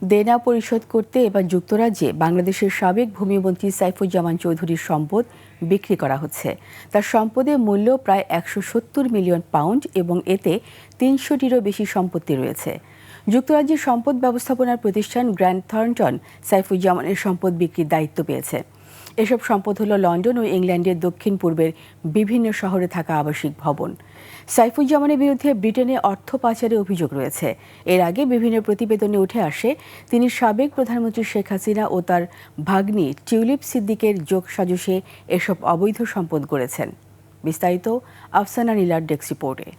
দেনা পরিশোধ করতে এবার যুক্তরাজ্যে বাংলাদেশের সাবেক ভূমিমন্ত্রী সাইফুজ্জামান চৌধুরীর সম্পদ বিক্রি করা হচ্ছে। তার সম্পদের মূল্য প্রায় ১৭০ মিলিয়ন পাউন্ড এবং এতে ৩০০টিরও বেশি সম্পত্তি রয়েছে। যুক্তরাজ্যের সম্পদ ব্যবস্থাপনার প্রতিষ্ঠান গ্র্যান্ট থর্নটন সাইফুজ্জামানের সম্পদ বিক্রির দায়িত্ব পেয়েছে। এসব সম্পদ হল লন্ডন ও ইংল্যান্ডের দক্ষিণ পূর্বের বিভিন্ন শহরে থাকা আবাসিক ভবন। সাইফুজ্জামানের বিরুদ্ধে ব্রিটেনে অর্থ পাচারের অভিযোগ রয়েছে। এর আগে বিভিন্ন প্রতিবেদনে উঠে আসে তিনি সাবেক প্রধানমন্ত্রী শেখ হাসিনা ও তার ভাগ্নি টিউলিপ সিদ্দিকের যোগসাজশে এসব অবৈধ সম্পদ গড়েছেন। বিস্তারিত আফসানা নীলার ডেস্ক রিপোর্টে।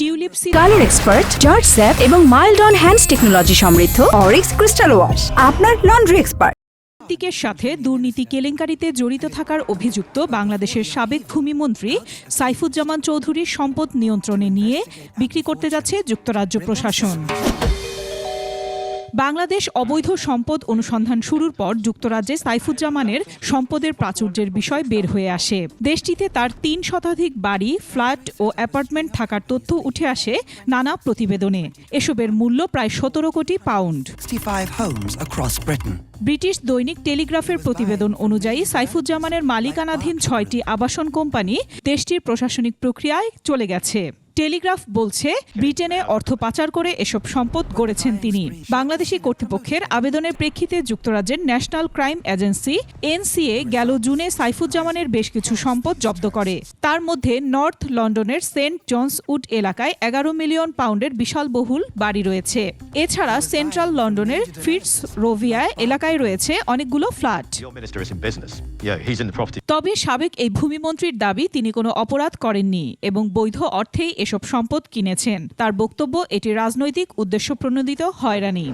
Tulip colour expert George sap এবং মাইল্ড অন হ্যান্ডস টেকনোলজি সমৃদ্ধ অরিক্স ক্রিস্টাল ওয়াশ আপনার লন্ড্রি এক্সপার্ট। সিদ্দিকের সাথে দুর্নীতি কেলেঙ্কারিতে জড়িত থাকার অভিযুক্ত বাংলাদেশের সাবেক ভূমিমন্ত্রী সাইফুজ্জামান চৌধুরীর সম্পদ নিয়ন্ত্রণে নিয়ে বিক্রি করতে যাচ্ছে যুক্তরাজ্য প্রশাসন। বাংলাদেশ অবৈধ সম্পদ অনুসন্ধান শুরুর পর যুক্তরাজ্যে সাইফুজ্জামানের সম্পদের প্রাচুর্যের বিষয় বের হয়ে আসে। দেশটিতে তার ৩ শতাধিক বাড়ি, ফ্ল্যাট ও অ্যাপার্টমেন্ট থাকার তথ্য উঠে আসে নানা প্রতিবেদনে। এসবের মূল্য প্রায় ১৭ কোটি পাউন্ড। ব্রিটিশ দৈনিক টেলিগ্রাফের প্রতিবেদন অনুযায়ী সাইফুজ্জামানের মালিকানাধীন ৬টি আবাসন কোম্পানি দেশটির প্রশাসনিক প্রক্রিয়ায় চলে গেছে। টেলিগ্রাফ বলছে ব্রিটেনে অর্থ পাচার করে এসব সম্পদ গড়েছেন তিনি। বাংলাদেশি কর্তৃপক্ষের আবেদনের প্রেক্ষিতে যুক্তরাজ্যের ন্যাশনাল ক্রাইম এজেন্সি এনসিএ গেল জুনে সাইফুজ্জামানের বেশ কিছু সম্পদ জব্দ করে। তার মধ্যে নর্থ লন্ডনের সেন্ট জনস উড এলাকায় ১১ মিলিয়ন পাউন্ডের বিশালবহুল বাড়ি রয়েছে। এছাড়া সেন্ট্রাল লন্ডনের ফিটস রোভিয়া এলাকায় রয়েছে অনেকগুলো ফ্ল্যাট। তবে সাবেক এই ভূমিমন্ত্রীর দাবি তিনি কোনো অপরাধ করেননি এবং বৈধ অর্থেই এসব সম্পদ কিনেছেন। তার বক্তব্য এটি রাজনৈতিক উদ্দেশ্যপ্রণোদিত হয়রানি।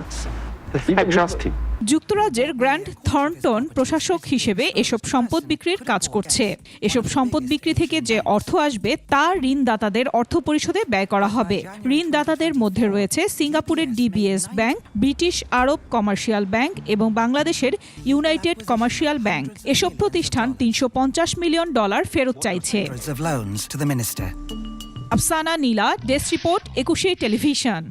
যুক্তরাজ্যের গ্র্যান্ট থর্নটন প্রশাসক হিসেবে এসব সম্পদ বিক্রির কাজ করছে। এসব সম্পদ বিক্রি থেকে যে অর্থ আসবে তা ঋণদাতাদের অর্থ পরিশোধে ব্যয় করা হবে। ঋণদাতাদের মধ্যে রয়েছে সিঙ্গাপুরের ডিবিএস ব্যাংক, ব্রিটিশ আরব কমার্শিয়াল ব্যাংক এবং বাংলাদেশের ইউনাইটেড কমার্শিয়াল ব্যাংক। এসব প্রতিষ্ঠান $৩৫০ মিলিয়ন ফেরত চাইছে। আফসানা নীলা, ডেস্ক রিপোর্ট, ২১ টেলিভিশন।